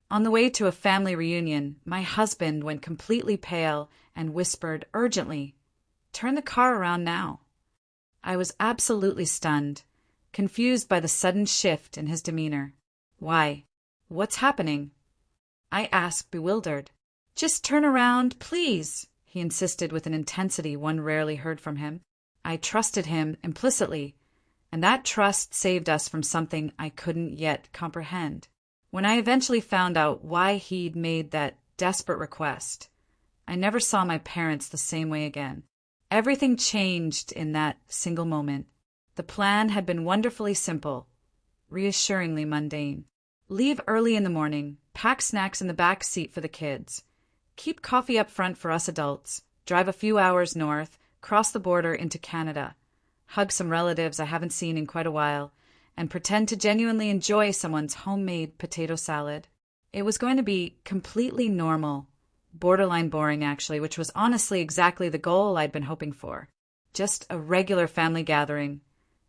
On the way to a family reunion, my husband went completely pale and whispered urgently, "Turn the car around now." I was absolutely stunned, confused by the sudden shift in his demeanor. "Why? What's happening?" I asked, bewildered. "Just turn around, please," he insisted with an intensity one rarely heard from him. I trusted him implicitly, and that trust saved us from something I couldn't yet comprehend. When I eventually found out why he'd made that desperate request, I never saw my parents the same way again. Everything changed in that single moment. The plan had been wonderfully simple, reassuringly mundane. Leave early in the morning, pack snacks in the back seat for the kids, keep coffee up front for us adults, drive a few hours north, cross the border into Canada, hug some relatives I haven't seen in quite a while, and pretend to genuinely enjoy someone's homemade potato salad. It was going to be completely normal, borderline boring actually, which was honestly exactly the goal I'd been hoping for. Just a regular family gathering.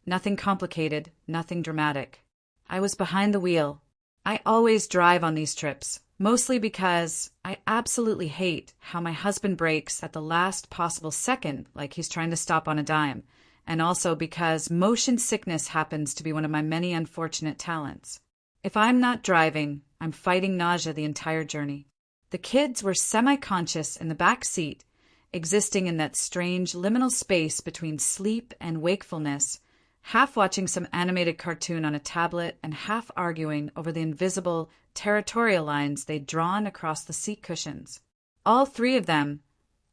Nothing complicated, nothing dramatic. I was behind the wheel. I always drive on these trips, mostly because I absolutely hate how my husband brakes at the last possible second, like he's trying to stop on a dime, and also because motion sickness happens to be one of my many unfortunate talents. If I'm not driving, I'm fighting nausea the entire journey. The kids were semi-conscious in the back seat, existing in that strange liminal space between sleep and wakefulness, half watching some animated cartoon on a tablet and half arguing over the invisible territorial lines they'd drawn across the seat cushions. All three of them,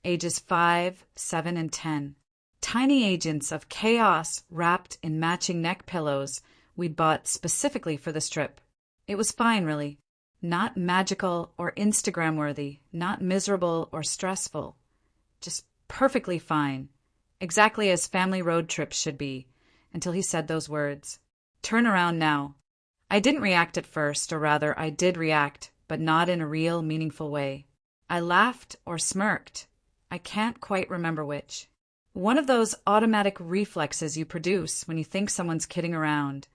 ages 5, 7, and 10. Tiny agents of chaos wrapped in matching neck pillows we'd bought specifically for this trip. It was fine, really. Not magical or Instagram-worthy, not miserable or stressful. Just perfectly fine. Exactly as family road trips should be, until he said those words. "Turn around now." I didn't react at first, or rather, I did react, but not in a real, meaningful way. I laughed or smirked. I can't quite remember which. One of those automatic reflexes you produce when you think someone's kidding around,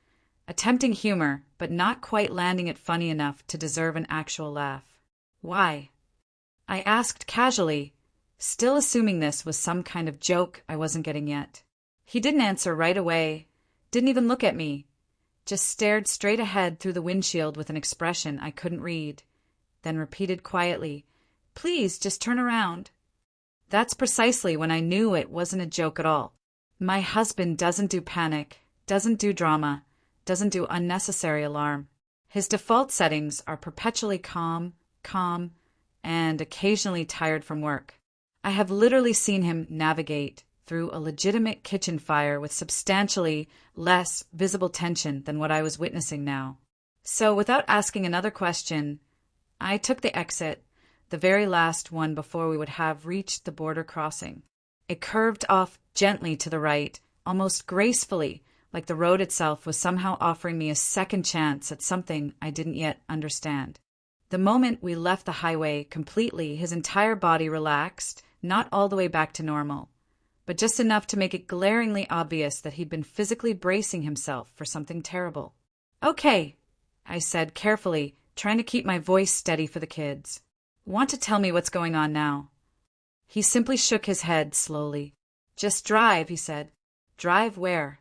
attempting humor, but not quite landing it funny enough to deserve an actual laugh. "Why?" I asked casually, still assuming this was some kind of joke I wasn't getting yet. He didn't answer right away, didn't even look at me, just stared straight ahead through the windshield with an expression I couldn't read, then repeated quietly, "Please, just turn around." That's precisely when I knew it wasn't a joke at all. My husband doesn't do panic, doesn't do drama, doesn't do unnecessary alarm. His default settings are perpetually calm, and occasionally tired from work. I have literally seen him navigate through a legitimate kitchen fire with substantially less visible tension than what I was witnessing now. So without asking another question, I took the exit, the very last one before we would have reached the border crossing. It curved off gently to the right, almost gracefully, like the road itself was somehow offering me a second chance at something I didn't yet understand. The moment we left the highway completely, his entire body relaxed, not all the way back to normal, but just enough to make it glaringly obvious that he'd been physically bracing himself for something terrible. "Okay," I said carefully, trying to keep my voice steady for the kids. "Want to tell me what's going on now?" He simply shook his head slowly. "Just drive," he said. "Drive where?"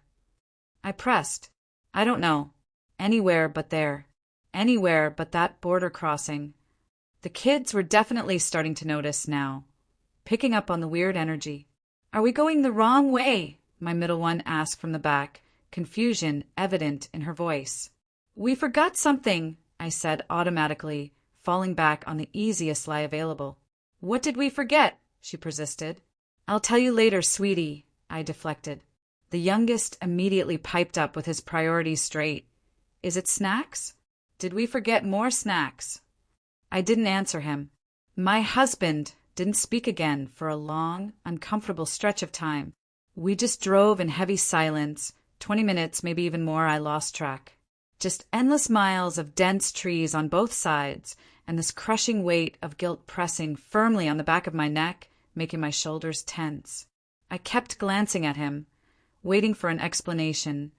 I pressed. "I don't know. Anywhere but there. Anywhere but that border crossing." The kids were definitely starting to notice now, picking up on the weird energy. "Are we going the wrong way?" my middle one asked from the back, confusion evident in her voice. "We forgot something," I said automatically, falling back on the easiest lie available. "What did we forget?" she persisted. "I'll tell you later, sweetie," I deflected. The youngest immediately piped up with his priorities straight. "Is it snacks? Did we forget more snacks?" I didn't answer him. My husband didn't speak again for a long, uncomfortable stretch of time. We just drove in heavy silence. 20 minutes, maybe even more, I lost track. Just endless miles of dense trees on both sides, and this crushing weight of guilt pressing firmly on the back of my neck, making my shoulders tense. I kept glancing at him, waiting for an explanation,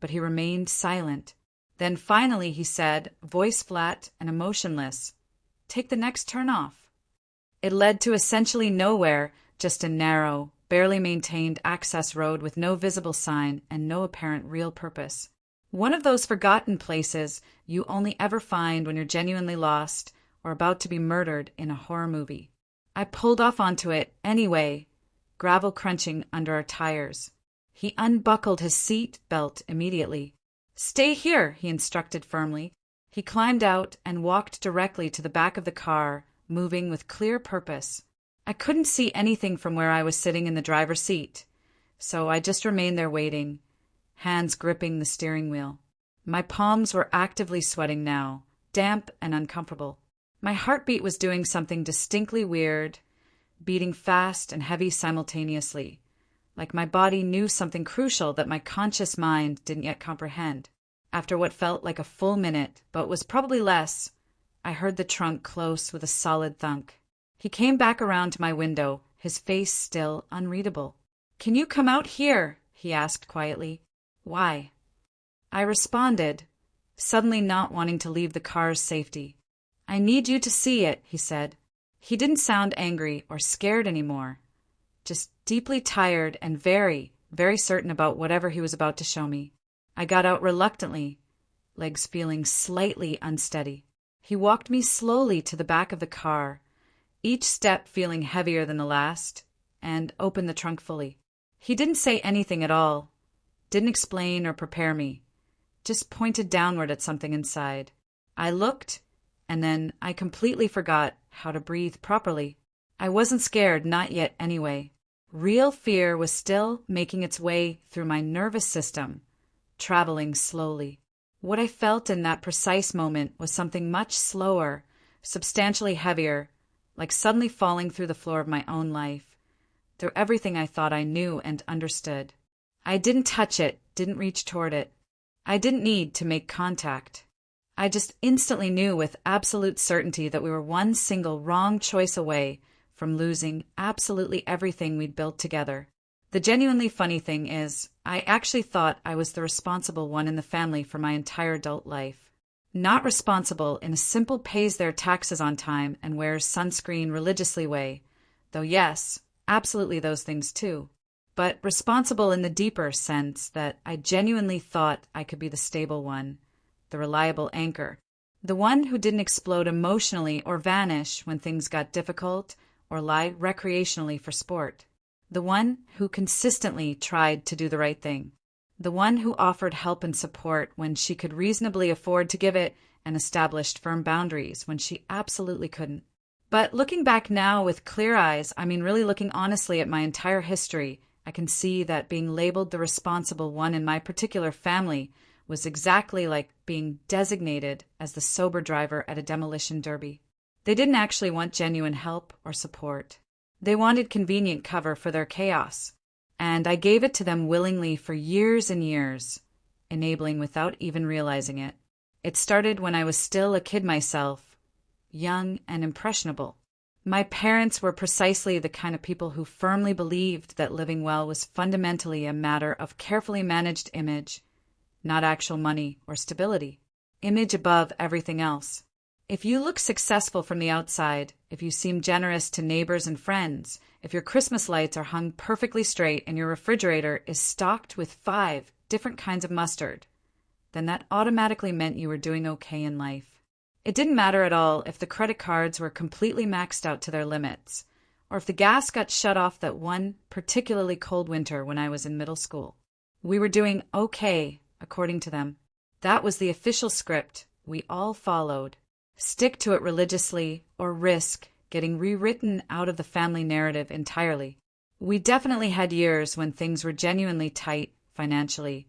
but he remained silent. Then finally he said, voice flat and emotionless, "Take the next turn off." It led to essentially nowhere, just a narrow, barely maintained access road with no visible sign and no apparent real purpose. One of those forgotten places you only ever find when you're genuinely lost or about to be murdered in a horror movie. I pulled off onto it anyway, gravel crunching under our tires. He unbuckled his seat belt immediately. "Stay here," he instructed firmly. He climbed out and walked directly to the back of the car, moving with clear purpose. I couldn't see anything from where I was sitting in the driver's seat, so I just remained there waiting, hands gripping the steering wheel. My palms were actively sweating now, damp and uncomfortable. My heartbeat was doing something distinctly weird, beating fast and heavy simultaneously, like my body knew something crucial that my conscious mind didn't yet comprehend. After what felt like a full minute, but was probably less, I heard the trunk close with a solid thunk. He came back around to my window, his face still unreadable. "Can you come out here?" he asked quietly. "Why?" I responded, suddenly not wanting to leave the car's safety. "I need you to see it," he said. He didn't sound angry or scared anymore, just deeply tired and very, very certain about whatever he was about to show me. I got out reluctantly, legs feeling slightly unsteady. He walked me slowly to the back of the car, each step feeling heavier than the last, and opened the trunk fully. He didn't say anything at all, didn't explain or prepare me, just pointed downward at something inside. I looked, and then I completely forgot how to breathe properly. I wasn't scared, not yet anyway. Real fear was still making its way through my nervous system, traveling slowly. What I felt in that precise moment was something much slower, substantially heavier, like suddenly falling through the floor of my own life, through everything I thought I knew and understood. I didn't touch it, didn't reach toward it. I didn't need to make contact. I just instantly knew with absolute certainty that we were one single wrong choice away from losing absolutely everything we'd built together. The genuinely funny thing is, I actually thought I was the responsible one in the family for my entire adult life. Not responsible in a simple pays their taxes on time and wears sunscreen religiously way, though yes, absolutely those things too. But responsible in the deeper sense that I genuinely thought I could be the stable one, the reliable anchor, the one who didn't explode emotionally or vanish when things got difficult or lie recreationally for sport. The one who consistently tried to do the right thing. The one who offered help and support when she could reasonably afford to give it and established firm boundaries when she absolutely couldn't. But looking back now with clear eyes, really looking honestly at my entire history, I can see that being labeled the responsible one in my particular family was exactly like being designated as the sober driver at a demolition derby. They didn't actually want genuine help or support. They wanted convenient cover for their chaos, and I gave it to them willingly for years and years, enabling without even realizing it. It started when I was still a kid myself, young and impressionable. My parents were precisely the kind of people who firmly believed that living well was fundamentally a matter of carefully managed image, not actual money or stability. Image above everything else. If you look successful from the outside, if you seem generous to neighbors and friends, if your Christmas lights are hung perfectly straight and your refrigerator is stocked with 5 different kinds of mustard, then that automatically meant you were doing okay in life. It didn't matter at all if the credit cards were completely maxed out to their limits, or if the gas got shut off that one particularly cold winter when I was in middle school. We were doing okay, according to them. That was the official script we all followed. Stick to it religiously or risk getting rewritten out of the family narrative entirely. We definitely had years when things were genuinely tight financially.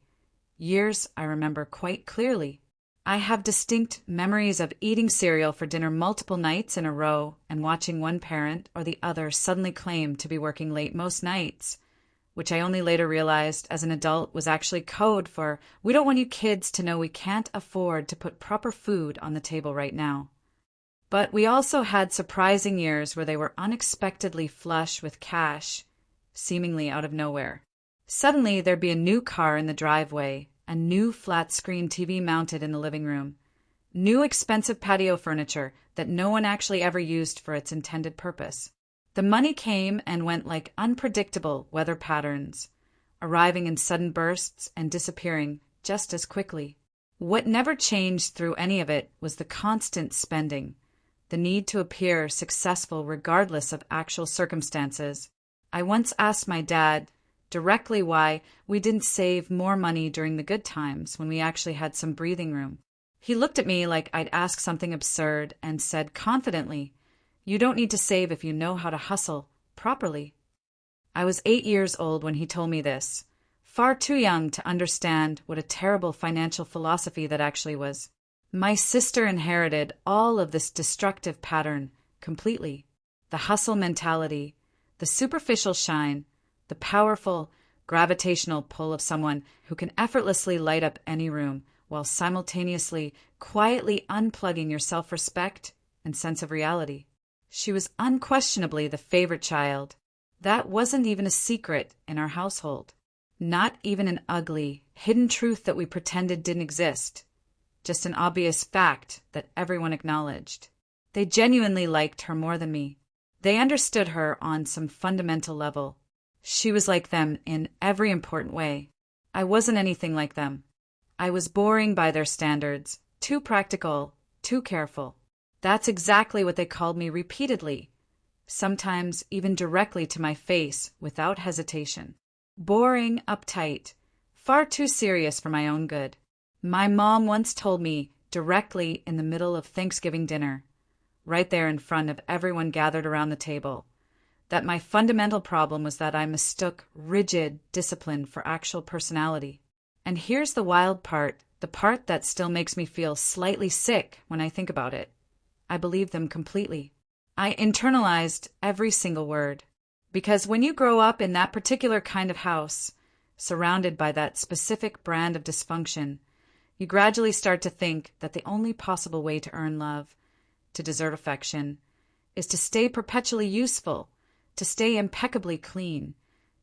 Years I remember quite clearly. I have distinct memories of eating cereal for dinner multiple nights in a row and watching one parent or the other suddenly claim to be working late most nights, which I only later realized as an adult was actually code for, "We don't want you kids to know we can't afford to put proper food on the table right now." But we also had surprising years where they were unexpectedly flush with cash, seemingly out of nowhere. Suddenly there'd be a new car in the driveway, a new flat-screen TV mounted in the living room, new expensive patio furniture that no one actually ever used for its intended purpose. The money came and went like unpredictable weather patterns, arriving in sudden bursts and disappearing just as quickly. What never changed through any of it was the constant spending, the need to appear successful regardless of actual circumstances. I once asked my dad directly why we didn't save more money during the good times when we actually had some breathing room. He looked at me like I'd asked something absurd and said confidently, "You don't need to save if you know how to hustle properly." I was 8 years old when he told me this, far too young to understand what a terrible financial philosophy that actually was. My sister inherited all of this destructive pattern completely. The hustle mentality, the superficial shine, the powerful gravitational pull of someone who can effortlessly light up any room while simultaneously quietly unplugging your self-respect and sense of reality. She was unquestionably the favorite child. That wasn't even a secret in our household. Not even an ugly, hidden truth that we pretended didn't exist. Just an obvious fact that everyone acknowledged. They genuinely liked her more than me. They understood her on some fundamental level. She was like them in every important way. I wasn't anything like them. I was boring by their standards, too practical, too careful. That's exactly what they called me repeatedly, sometimes even directly to my face without hesitation. Boring, uptight, far too serious for my own good. My mom once told me directly in the middle of Thanksgiving dinner, right there in front of everyone gathered around the table, that my fundamental problem was that I mistook rigid discipline for actual personality. And here's the wild part, the part that still makes me feel slightly sick when I think about it. I believed them completely. I internalized every single word. Because when you grow up in that particular kind of house, surrounded by that specific brand of dysfunction, you gradually start to think that the only possible way to earn love, to deserve affection, is to stay perpetually useful, to stay impeccably clean,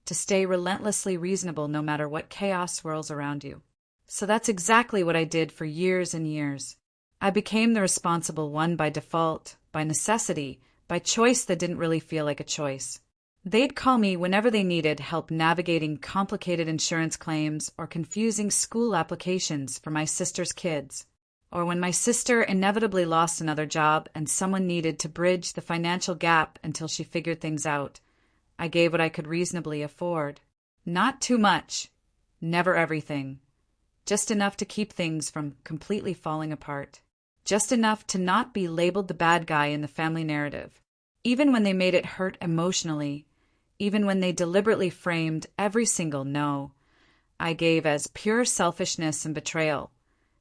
to stay relentlessly reasonable no matter what chaos swirls around you. So that's exactly what I did for years and years. I became the responsible one by default, by necessity, by choice that didn't really feel like a choice. They'd call me whenever they needed help navigating complicated insurance claims or confusing school applications for my sister's kids, or when my sister inevitably lost another job and someone needed to bridge the financial gap until she figured things out. I gave what I could reasonably afford. Not too much, never everything, just enough to keep things from completely falling apart. Just enough to not be labeled the bad guy in the family narrative, even when they made it hurt emotionally, even when they deliberately framed every single no. I gave as pure selfishness and betrayal.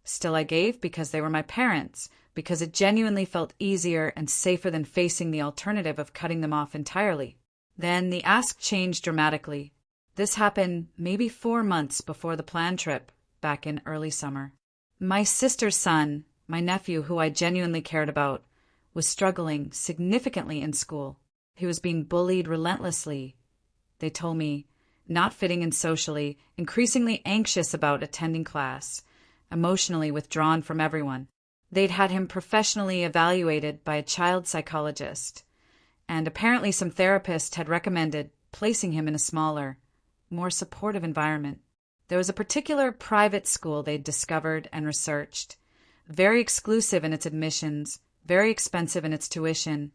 Still I gave because they were my parents, because it genuinely felt easier and safer than facing the alternative of cutting them off entirely. Then the ask changed dramatically. This happened maybe 4 months before the planned trip, back in early summer. My sister's son, my nephew, who I genuinely cared about, was struggling significantly in school. He was being bullied relentlessly, they told me, not fitting in socially, increasingly anxious about attending class, emotionally withdrawn from everyone. They'd had him professionally evaluated by a child psychologist, and apparently some therapist had recommended placing him in a smaller, more supportive environment. There was a particular private school they'd discovered and researched, very exclusive in its admissions, very expensive in its tuition,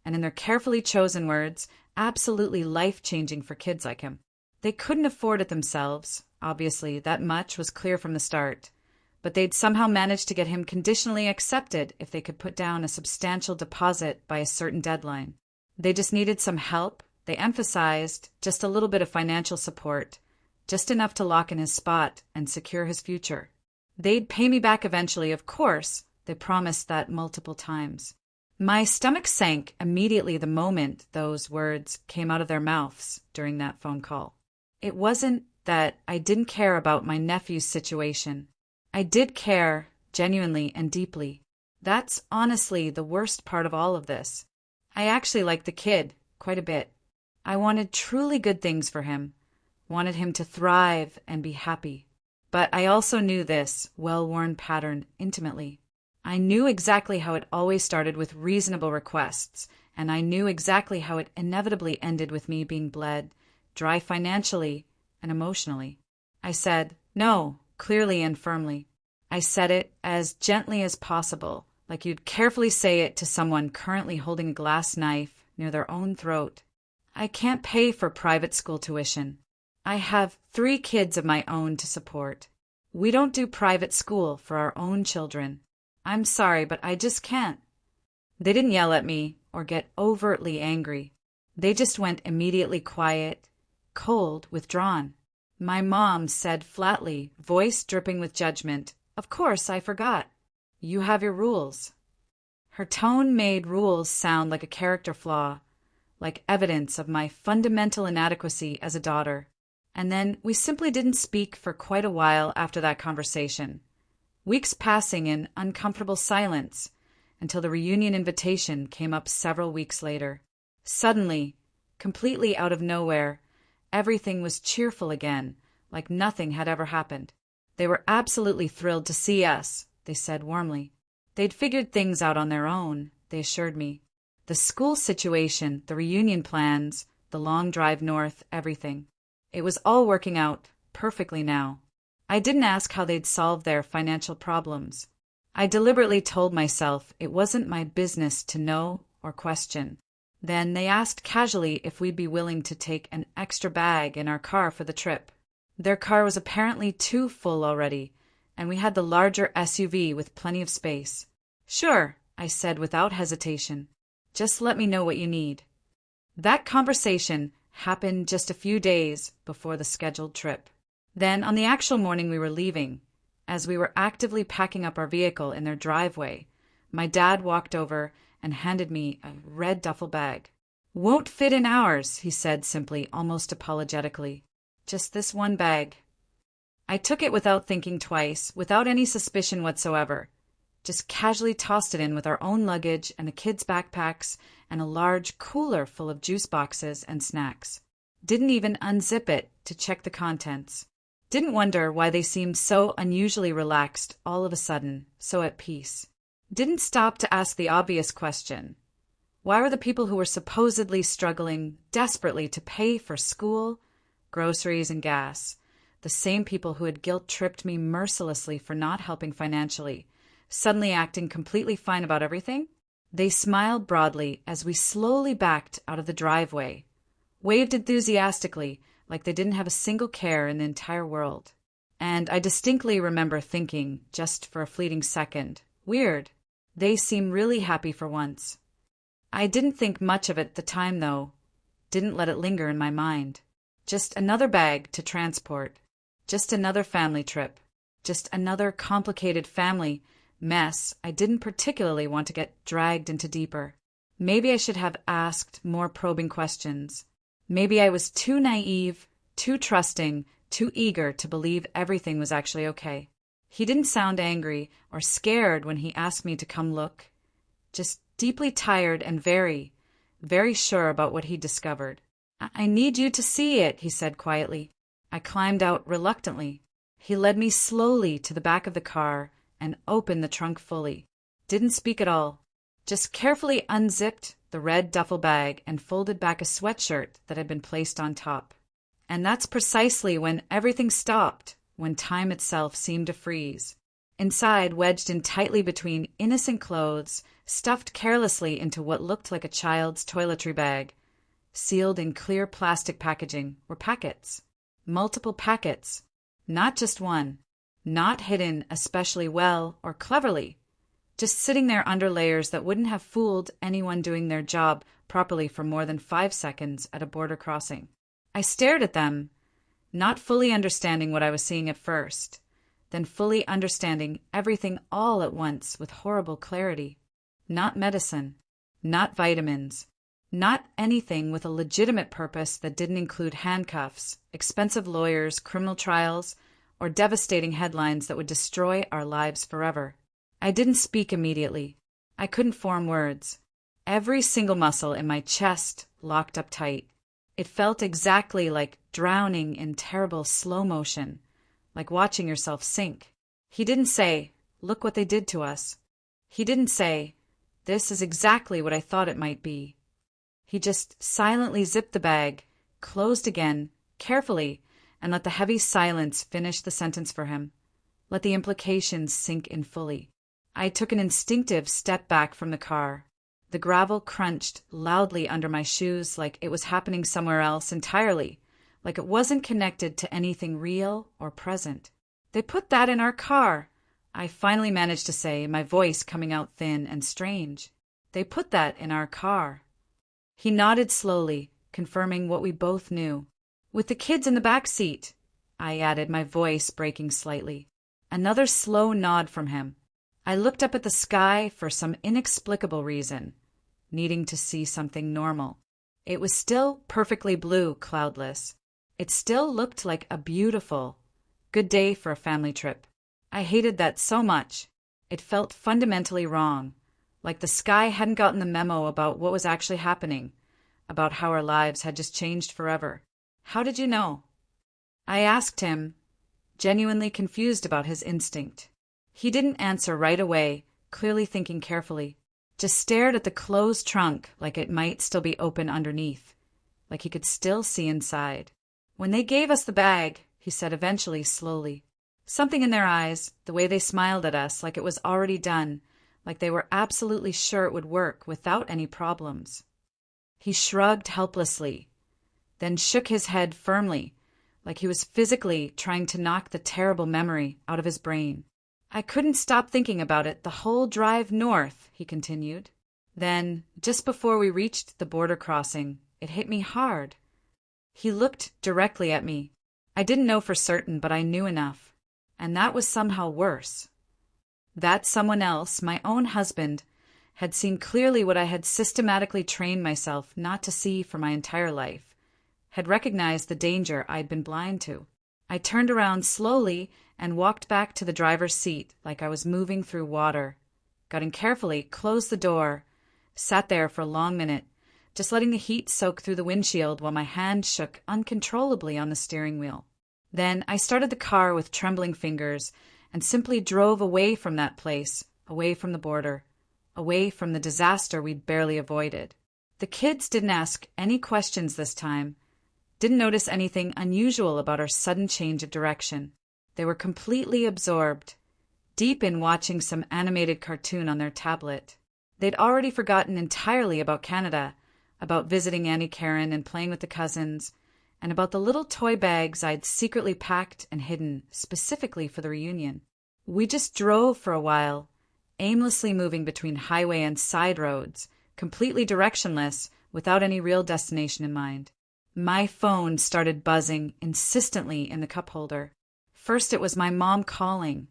and in their carefully chosen words, absolutely life-changing for kids like him. They couldn't afford it themselves, obviously, that much was clear from the start, but they'd somehow managed to get him conditionally accepted if they could put down a substantial deposit by a certain deadline. They just needed some help, they emphasized just a little bit of financial support, just enough to lock in his spot and secure his future. They'd pay me back eventually, of course. They promised that multiple times. My stomach sank immediately the moment those words came out of their mouths during that phone call. It wasn't that I didn't care about my nephew's situation. I did care, genuinely and deeply. That's honestly the worst part of all of this. I actually liked the kid quite a bit. I wanted truly good things for him, wanted him to thrive and be happy. But I also knew this well-worn pattern intimately. I knew exactly how it always started with reasonable requests, and I knew exactly how it inevitably ended with me being bled, dry financially and emotionally. I said, no, clearly and firmly. I said it as gently as possible, like you'd carefully say it to someone currently holding a glass knife near their own throat. I can't pay for private school tuition. I have 3 kids of my own to support. We don't do private school for our own children. I'm sorry, but I just can't. They didn't yell at me or get overtly angry. They just went immediately quiet, cold, withdrawn. My mom said flatly, voice dripping with judgment, "Of course, I forgot. You have your rules." Her tone made rules sound like a character flaw, like evidence of my fundamental inadequacy as a daughter. And then we simply didn't speak for quite a while after that conversation, weeks passing in uncomfortable silence until the reunion invitation came up several weeks later. Suddenly, completely out of nowhere, everything was cheerful again, like nothing had ever happened. They were absolutely thrilled to see us, they said warmly. They'd figured things out on their own, they assured me. The school situation, the reunion plans, the long drive north, everything. It was all working out perfectly now. I didn't ask how they'd solved their financial problems. I deliberately told myself it wasn't my business to know or question. Then they asked casually if we'd be willing to take an extra bag in our car for the trip. Their car was apparently too full already, and we had the larger SUV with plenty of space. Sure, I said without hesitation. Just let me know what you need. That conversation happened just a few days before the scheduled trip. Then, on the actual morning we were leaving, as we were actively packing up our vehicle in their driveway, my dad walked over and handed me a red duffel bag. "Won't fit in ours," he said simply, almost apologetically. "Just this one bag." I took it without thinking twice, without any suspicion whatsoever. Just casually tossed it in with our own luggage and the kids' backpacks and a large cooler full of juice boxes and snacks. Didn't even unzip it to check the contents. Didn't wonder why they seemed so unusually relaxed all of a sudden, so at peace. Didn't stop to ask the obvious question. Why were the people who were supposedly struggling desperately to pay for school, groceries, and gas, the same people who had guilt-tripped me mercilessly for not helping financially, suddenly acting completely fine about everything? They smiled broadly as we slowly backed out of the driveway, waved enthusiastically like they didn't have a single care in the entire world. And I distinctly remember thinking, just for a fleeting second, weird, they seem really happy for once. I didn't think much of it at the time, though. Didn't let it linger in my mind. Just another bag to transport. Just another family trip. Just another complicated family mess I didn't particularly want to get dragged into deeper. Maybe I should have asked more probing questions. Maybe I was too naive, too trusting, too eager to believe everything was actually okay. He didn't sound angry or scared when he asked me to come look. Just deeply tired and very, very sure about what he'd discovered. I need you to see it, he said quietly. I climbed out reluctantly. He led me slowly to the back of the car and opened the trunk fully. Didn't speak at all. Just carefully unzipped the red duffel bag and folded back a sweatshirt that had been placed on top. And that's precisely when everything stopped, when time itself seemed to freeze. Inside, wedged in tightly between innocent clothes, stuffed carelessly into what looked like a child's toiletry bag, sealed in clear plastic packaging, were packets. Multiple packets. Not just one. Not hidden especially well or cleverly. Just sitting there under layers that wouldn't have fooled anyone doing their job properly for more than 5 seconds at a border crossing. I stared at them, not fully understanding what I was seeing at first, then fully understanding everything all at once with horrible clarity. Not medicine, not vitamins, not anything with a legitimate purpose that didn't include handcuffs, expensive lawyers, criminal trials, or devastating headlines that would destroy our lives forever. I didn't speak immediately. I couldn't form words. Every single muscle in my chest locked up tight. It felt exactly like drowning in terrible slow motion, like watching yourself sink. He didn't say, "Look what they did to us." He didn't say, "This is exactly what I thought it might be." He just silently zipped the bag, closed again, carefully, and let the heavy silence finish the sentence for him. Let the implications sink in fully. I took an instinctive step back from the car. The gravel crunched loudly under my shoes like it was happening somewhere else entirely, like it wasn't connected to anything real or present. "They put that in our car," I finally managed to say, my voice coming out thin and strange. "They put that in our car." He nodded slowly, confirming what we both knew. "With the kids in the back seat," I added, my voice breaking slightly. Another slow nod from him. I looked up at the sky for some inexplicable reason, needing to see something normal. It was still perfectly blue, cloudless. It still looked like a beautiful, good day for a family trip. I hated that so much. It felt fundamentally wrong, like the sky hadn't gotten the memo about what was actually happening, about how our lives had just changed forever. "How did you know?" I asked him, genuinely confused about his instinct. He didn't answer right away, clearly thinking carefully. Just stared at the closed trunk like it might still be open underneath, like he could still see inside. "When they gave us the bag," he said eventually, slowly. Something in their eyes, the way they smiled at us like it was already done, like they were absolutely sure it would work without any problems. He shrugged helplessly, then shook his head firmly, like he was physically trying to knock the terrible memory out of his brain. "I couldn't stop thinking about it the whole drive north," he continued. "Then, just before we reached the border crossing, it hit me hard." He looked directly at me. I didn't know for certain, but I knew enough. And that was somehow worse. That someone else, my own husband, had seen clearly what I had systematically trained myself not to see for my entire life, had recognized the danger I'd been blind to. I turned around slowly and walked back to the driver's seat like I was moving through water, got in carefully, closed the door, sat there for a long minute, just letting the heat soak through the windshield while my hand shook uncontrollably on the steering wheel. Then I started the car with trembling fingers and simply drove away from that place, away from the border, away from the disaster we'd barely avoided. The kids didn't ask any questions this time, didn't notice anything unusual about our sudden change of direction. They were completely absorbed, deep in watching some animated cartoon on their tablet. They'd already forgotten entirely about Canada, about visiting Auntie Karen and playing with the cousins, and about the little toy bags I'd secretly packed and hidden specifically for the reunion. We just drove for a while, aimlessly moving between highway and side roads, completely directionless, without any real destination in mind. My phone started buzzing insistently in the cup holder. First it was my mom calling.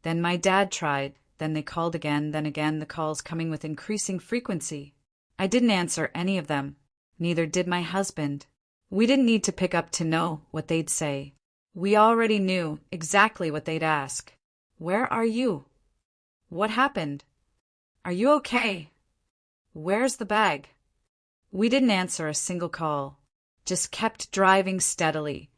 Then my dad tried. Then they called again, then again, the calls coming with increasing frequency. I didn't answer any of them. Neither did my husband. We didn't need to pick up to know what they'd say. We already knew exactly what they'd ask. "Where are you? What happened? Are you okay? Where's the bag?" We didn't answer a single call, just kept driving steadily,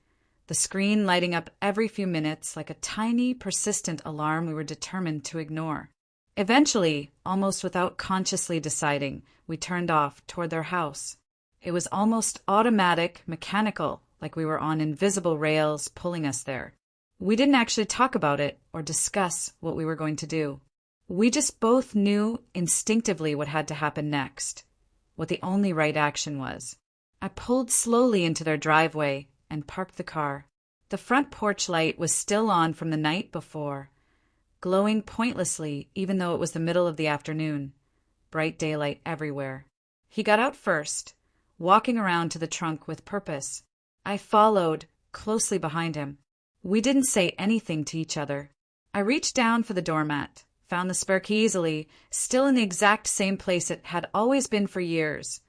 the screen lighting up every few minutes like a tiny, persistent alarm we were determined to ignore. Eventually, almost without consciously deciding, we turned off toward their house. It was almost automatic, mechanical, like we were on invisible rails pulling us there. We didn't actually talk about it or discuss what we were going to do. We just both knew instinctively what had to happen next, what the only right action was. I pulled slowly into their driveway and parked the car. The front porch light was still on from the night before, glowing pointlessly even though it was the middle of the afternoon, bright daylight everywhere. He got out first, walking around to the trunk with purpose. I followed, closely behind him. We didn't say anything to each other. I reached down for the doormat, found the spare key easily, still in the exact same place it had always been for years,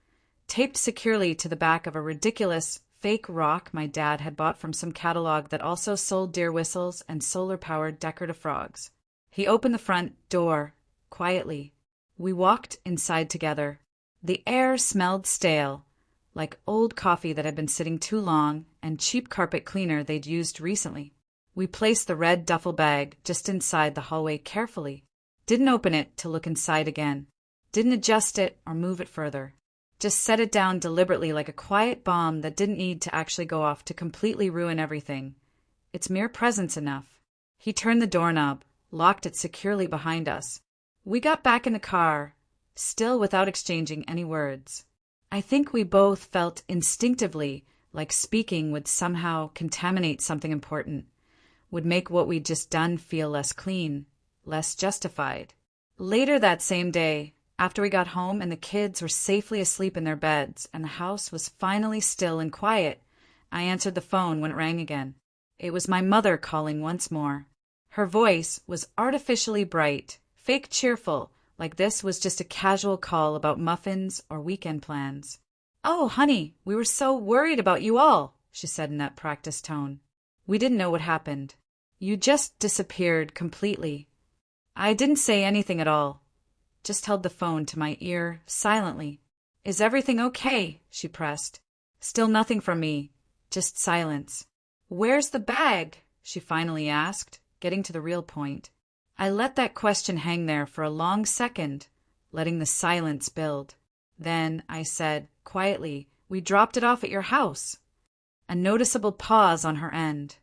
taped securely to the back of a ridiculous, fake rock my dad had bought from some catalog that also sold deer whistles and solar-powered decorative frogs. He opened the front door, quietly. We walked inside together. The air smelled stale, like old coffee that had been sitting too long and cheap carpet cleaner they'd used recently. We placed the red duffel bag just inside the hallway carefully. Didn't open it to look inside again. Didn't adjust it or move it further. Just set it down deliberately like a quiet bomb that didn't need to actually go off to completely ruin everything. Its mere presence enough. He turned the doorknob, locked it securely behind us. We got back in the car, still without exchanging any words. I think we both felt instinctively like speaking would somehow contaminate something important, would make what we'd just done feel less clean, less justified. Later that same day, after we got home and the kids were safely asleep in their beds and the house was finally still and quiet, I answered the phone when it rang again. It was my mother calling once more. Her voice was artificially bright, fake cheerful, like this was just a casual call about muffins or weekend plans. "Oh, honey, we were so worried about you all," she said in that practiced tone. "We didn't know what happened. You just disappeared completely." I didn't say anything at all. Just held the phone to my ear silently. "Is everything okay?" she pressed. Still nothing from me, just silence. "Where's the bag?" she finally asked, getting to the real point. I let that question hang there for a long second, letting the silence build. Then I said, quietly, "We dropped it off at your house." A noticeable pause on her end.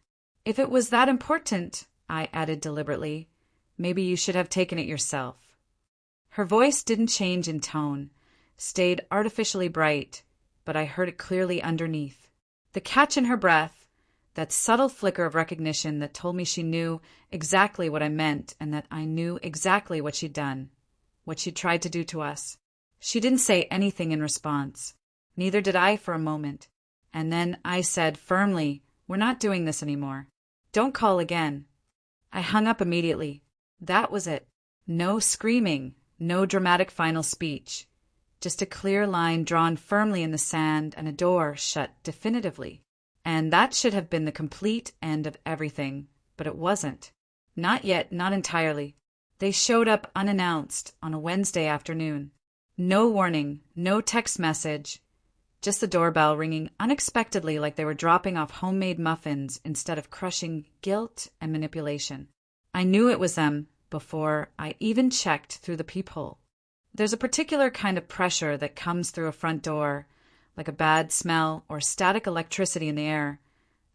"If it was that important," I added deliberately, "maybe you should have taken it yourself." Her voice didn't change in tone, stayed artificially bright, but I heard it clearly underneath. The catch in her breath, that subtle flicker of recognition that told me she knew exactly what I meant and that I knew exactly what she'd done, what she'd tried to do to us. She didn't say anything in response. Neither did I for a moment. And then I said firmly, "We're not doing this anymore. Don't call again." I hung up immediately. That was it. No screaming, no dramatic final speech. Just a clear line drawn firmly in the sand and a door shut definitively. And that should have been the complete end of everything, but it wasn't. Not yet, not entirely. They showed up unannounced on a Wednesday afternoon. No warning, no text message, just the doorbell ringing unexpectedly like they were dropping off homemade muffins instead of crushing guilt and manipulation. I knew it was them before I even checked through the peephole. There's a particular kind of pressure that comes through a front door, like a bad smell or static electricity in the air,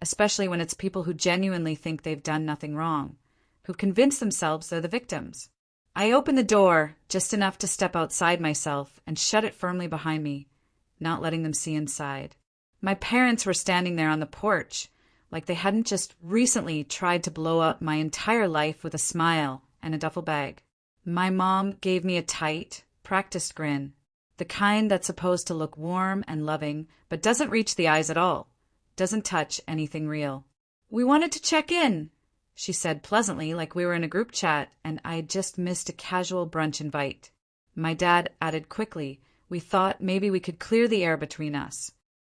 especially when it's people who genuinely think they've done nothing wrong, who convince themselves they're the victims. I opened the door just enough to step outside myself and shut it firmly behind me, not letting them see inside. My parents were standing there on the porch, like they hadn't just recently tried to blow up my entire life with a smile and a duffel bag. My mom gave me a tight, practiced grin, the kind that's supposed to look warm and loving, but doesn't reach the eyes at all, doesn't touch anything real. "We wanted to check in," she said pleasantly, like we were in a group chat and I'd just missed a casual brunch invite. My dad added quickly, "We thought maybe we could clear the air between us."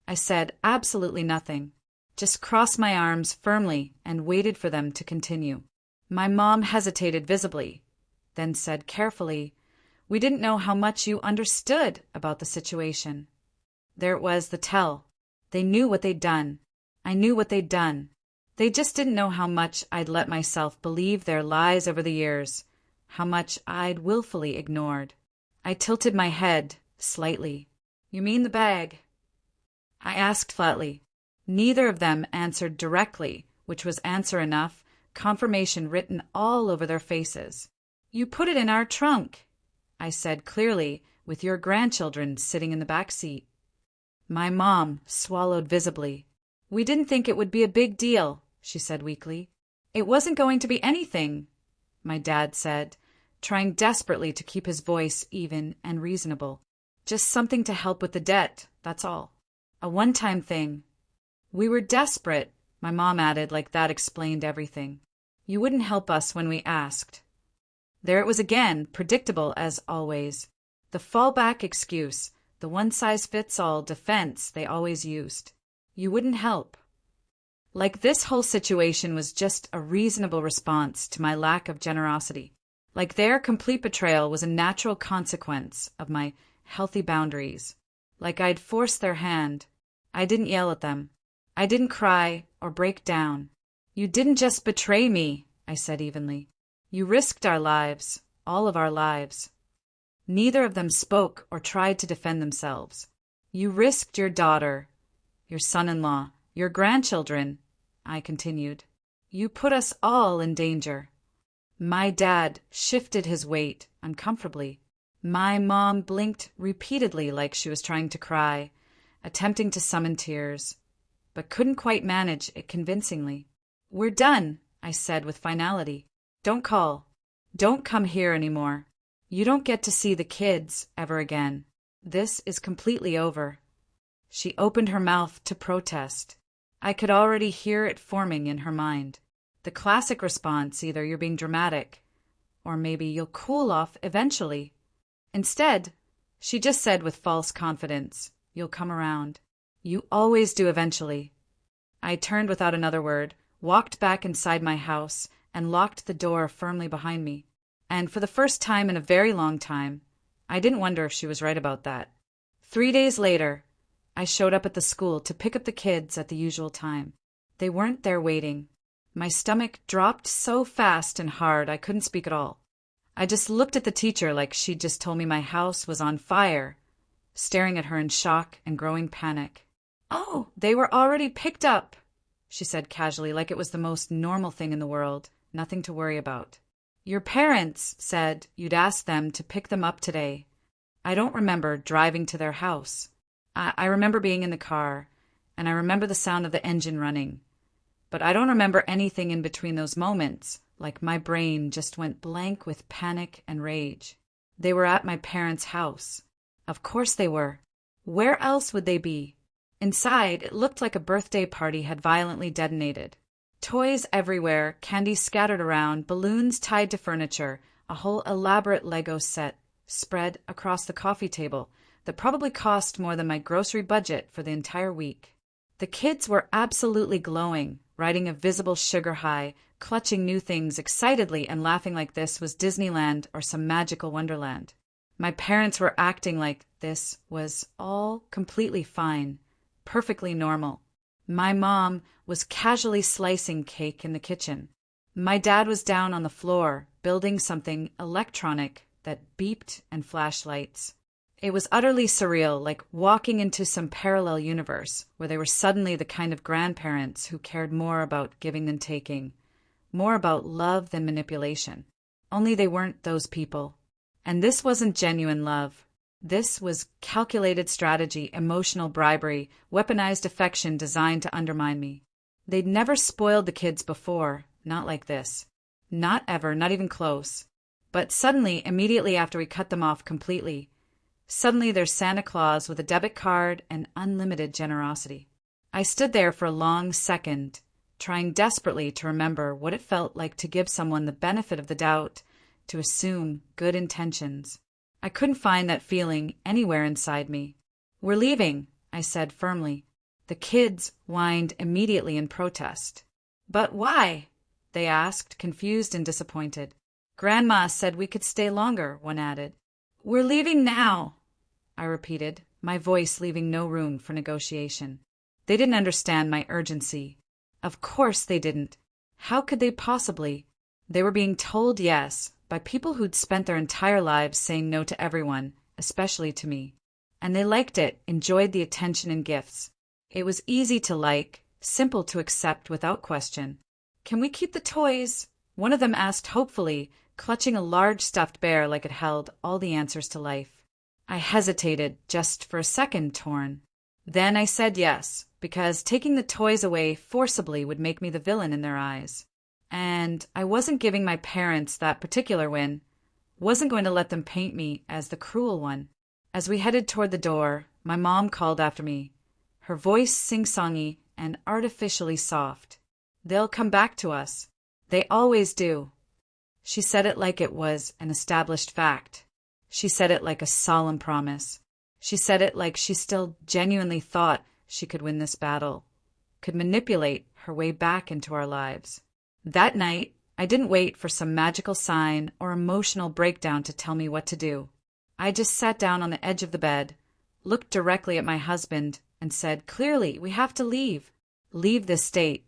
I said absolutely nothing, just crossed my arms firmly and waited for them to continue. My mom hesitated visibly, then said carefully, "We didn't know how much you understood about the situation." There it was, the tell. They knew what they'd done. I knew what they'd done. They just didn't know how much I'd let myself believe their lies over the years, how much I'd willfully ignored. I tilted my head slightly. "You mean the bag?" I asked flatly. Neither of them answered directly, which was answer enough, confirmation written all over their faces. "You put it in our trunk," I said clearly, "with your grandchildren sitting in the back seat." My mom swallowed visibly. "We didn't think it would be a big deal," she said weakly. "It wasn't going to be anything," my dad said, trying desperately to keep his voice even and reasonable. "Just something to help with the debt, that's all. A one-time thing." "We were desperate," my mom added, like that explained everything. "You wouldn't help us when we asked." There it was again, predictable as always. The fallback excuse, the one-size-fits-all defense they always used. You wouldn't help. Like this whole situation was just a reasonable response to my lack of generosity. Like their complete betrayal was a natural consequence of my healthy boundaries. Like I'd forced their hand. I didn't yell at them. I didn't cry or break down. You didn't just betray me, I said evenly. You risked our lives, all of our lives. Neither of them spoke or tried to defend themselves. You risked your daughter, your son-in-law, your grandchildren, I continued. You put us all in danger. My dad shifted his weight uncomfortably. My mom blinked repeatedly like she was trying to cry, attempting to summon tears, but couldn't quite manage it convincingly. We're done, I said with finality. Don't call. Don't come here anymore. You don't get to see the kids ever again. This is completely over. She opened her mouth to protest. I could already hear it forming in her mind. The classic response, either you're being dramatic, or maybe you'll cool off eventually. Instead, she just said with false confidence, you'll come around. You always do eventually. I turned without another word, walked back inside my house, and locked the door firmly behind me. And for the first time in a very long time, I didn't wonder if she was right about that. 3 days later, I showed up at the school to pick up the kids at the usual time. They weren't there waiting. My stomach dropped so fast and hard I couldn't speak at all. I just looked at the teacher like she'd just told me my house was on fire, staring at her in shock and growing panic. Oh, they were already picked up, she said casually, like it was the most normal thing in the world, nothing to worry about. Your parents said you'd asked them to pick them up today. I don't remember driving to their house. I remember being in the car, and I remember the sound of the engine running. But I don't remember anything in between those moments, like my brain just went blank with panic and rage. They were at my parents' house. Of course they were. Where else would they be? Inside, it looked like a birthday party had violently detonated. Toys everywhere, candy scattered around, balloons tied to furniture, a whole elaborate Lego set spread across the coffee table that probably cost more than my grocery budget for the entire week. The kids were absolutely glowing, riding a visible sugar high, clutching new things excitedly and laughing like this was Disneyland or some magical wonderland. My parents were acting like this was all completely fine, perfectly normal. My mom was casually slicing cake in the kitchen. My dad was down on the floor, building something electronic that beeped and flashed lights. It was utterly surreal, like walking into some parallel universe where they were suddenly the kind of grandparents who cared more about giving than taking, more about love than manipulation. Only they weren't those people. And this wasn't genuine love. This was calculated strategy, emotional bribery, weaponized affection designed to undermine me. They'd never spoiled the kids before, not like this. Not ever, not even close. But suddenly, immediately after we cut them off completely, suddenly there's Santa Claus with a debit card and unlimited generosity. I stood there for a long second, trying desperately to remember what it felt like to give someone the benefit of the doubt, to assume good intentions. I couldn't find that feeling anywhere inside me. We're leaving, I said firmly. The kids whined immediately in protest. But why? They asked, confused and disappointed. Grandma said we could stay longer, one added. We're leaving now, I repeated, my voice leaving no room for negotiation. They didn't understand my urgency. Of course they didn't. How could they possibly? They were being told yes by people who'd spent their entire lives saying no to everyone, especially to me. And they liked it, enjoyed the attention and gifts. It was easy to like, simple to accept without question. Can we keep the toys? One of them asked hopefully, clutching a large stuffed bear like it held all the answers to life. I hesitated, just for a second, torn. Then I said yes, because taking the toys away forcibly would make me the villain in their eyes. And I wasn't giving my parents that particular win, wasn't going to let them paint me as the cruel one. As we headed toward the door, my mom called after me, her voice sing-songy and artificially soft. They'll come back to us. They always do. She said it like it was an established fact. She said it like a solemn promise. She said it like she still genuinely thought she could win this battle, could manipulate her way back into our lives. That night, I didn't wait for some magical sign or emotional breakdown to tell me what to do. I just sat down on the edge of the bed, looked directly at my husband, and said, clearly, we have to leave. Leave this state.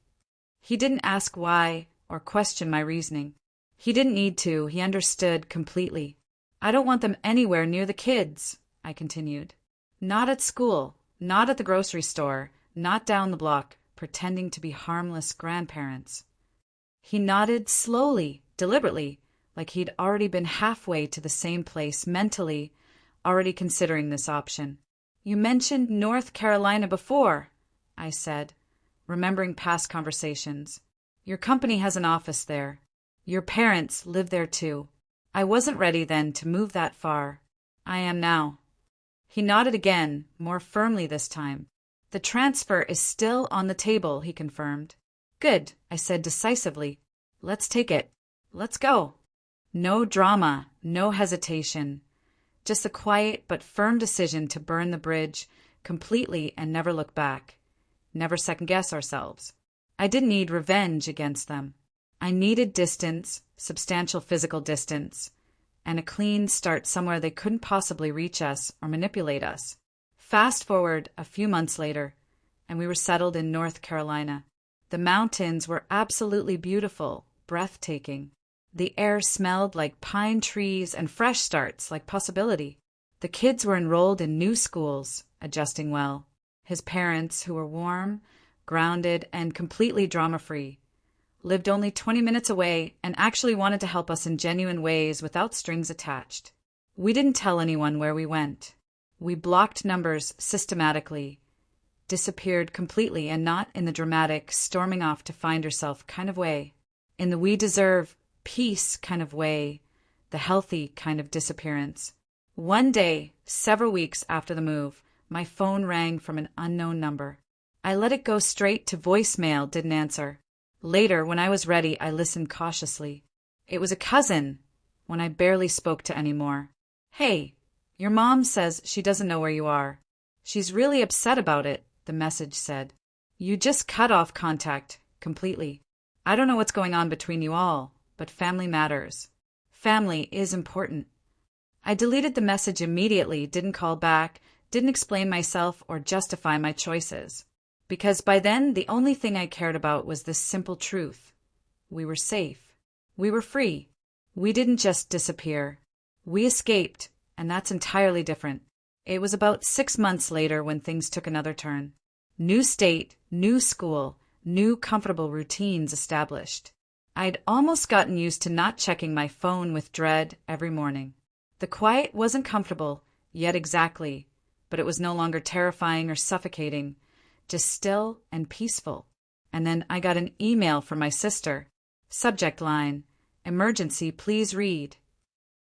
He didn't ask why or question my reasoning. He didn't need to, he understood completely. I don't want them anywhere near the kids, I continued. Not at school, not at the grocery store, not down the block, pretending to be harmless grandparents. He nodded slowly, deliberately, like he'd already been halfway to the same place mentally, already considering this option. You mentioned North Carolina before, I said, remembering past conversations. Your company has an office there. Your parents live there too. I wasn't ready then to move that far. I am now. He nodded again, more firmly this time. The transfer is still on the table, he confirmed. Good, I said decisively. Let's take it. Let's go. No drama, no hesitation. Just a quiet but firm decision to burn the bridge completely and never look back. Never second-guess ourselves. I didn't need revenge against them. I needed distance, substantial physical distance, and a clean start somewhere they couldn't possibly reach us or manipulate us. Fast forward a few months later, and we were settled in North Carolina. The mountains were absolutely beautiful, breathtaking. The air smelled like pine trees and fresh starts like possibility. The kids were enrolled in new schools, adjusting well. His parents, who were warm, grounded, and completely drama-free, lived only 20 minutes away and actually wanted to help us in genuine ways without strings attached. We didn't tell anyone where we went. We blocked numbers systematically, disappeared completely, and not in the dramatic, storming off to find herself kind of way. In the we deserve peace kind of way, the healthy kind of disappearance. One day, several weeks after the move, my phone rang from an unknown number. I let it go straight to voicemail, didn't answer. Later, when I was ready, I listened cautiously. It was a cousin, when I barely spoke to anymore. Hey, your mom says she doesn't know where you are. She's really upset about it, the message said. You just cut off contact, completely. I don't know what's going on between you all, but family matters. Family is important. I deleted the message immediately, didn't call back, didn't explain myself or justify my choices. Because by then, the only thing I cared about was this simple truth. We were safe. We were free. We didn't just disappear. We escaped, and that's entirely different. It was about 6 months later when things took another turn. New state, new school, new comfortable routines established. I'd almost gotten used to not checking my phone with dread every morning. The quiet wasn't comfortable, yet exactly, but it was no longer terrifying or suffocating, just still and peaceful. And then I got an email from my sister. Subject line, emergency, please read.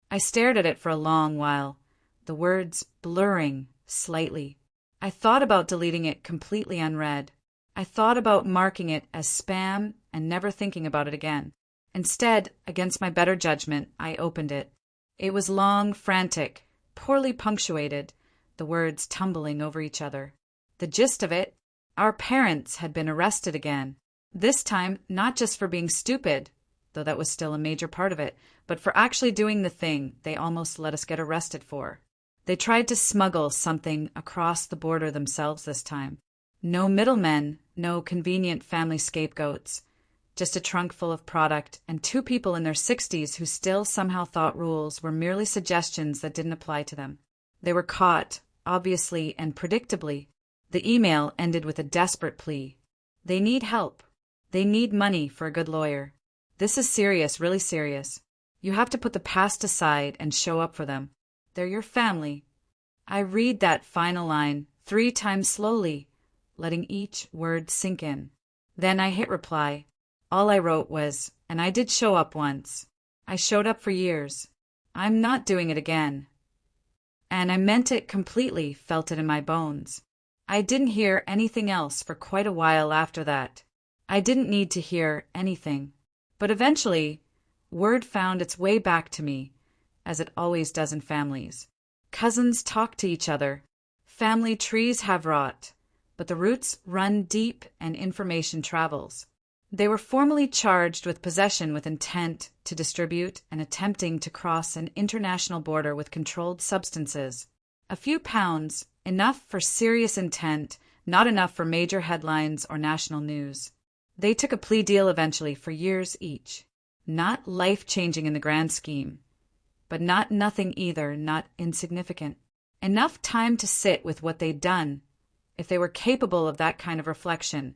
I stared at it for a long while, the words blurring slightly. I thought about deleting it completely unread. I thought about marking it as spam and never thinking about it again. Instead, against my better judgment, I opened it. It was long, frantic, poorly punctuated, the words tumbling over each other. The gist of it, our parents had been arrested again. This time, not just for being stupid, though that was still a major part of it, but for actually doing the thing they almost let us get arrested for. They tried to smuggle something across the border themselves this time. No middlemen, no convenient family scapegoats, just a trunk full of product and 2 people in their 60s who still somehow thought rules were merely suggestions that didn't apply to them. They were caught, obviously and predictably. The email ended with a desperate plea. They need help. They need money for a good lawyer. This is serious, really serious. You have to put the past aside and show up for them. They're your family. I read that final line 3 times slowly, letting each word sink in. Then I hit reply. All I wrote was, and I did show up once. I showed up for years. I'm not doing it again. And I meant it completely, felt it in my bones. I didn't hear anything else for quite a while after that. I didn't need to hear anything. But eventually, word found its way back to me, as it always does in families. Cousins talk to each other. Family trees have rot, but the roots run deep and information travels. They were formally charged with possession with intent to distribute and attempting to cross an international border with controlled substances. A few pounds, enough for serious intent, not enough for major headlines or national news. They took a plea deal eventually for years each. Not life-changing in the grand scheme, but not nothing either, not insignificant. Enough time to sit with what they'd done, if they were capable of that kind of reflection,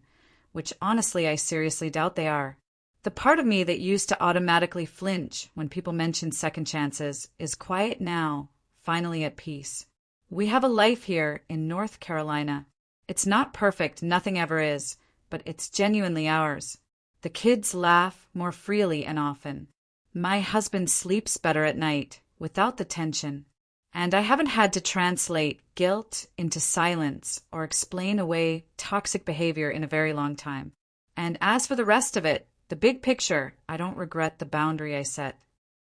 which honestly I seriously doubt they are. The part of me that used to automatically flinch when people mention second chances is quiet now, finally at peace. We have a life here in North Carolina. It's not perfect, nothing ever is, but it's genuinely ours. The kids laugh more freely and often. My husband sleeps better at night, without the tension. And I haven't had to translate guilt into silence or explain away toxic behavior in a very long time. And as for the rest of it, the big picture, I don't regret the boundary I set.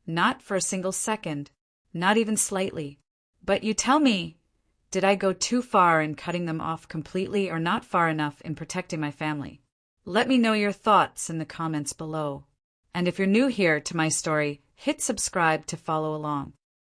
Not for a single second, not even slightly. But you tell me, did I go too far in cutting them off completely or not far enough in protecting my family? Let me know your thoughts in the comments below. And if you're new here to my story, hit subscribe to follow along.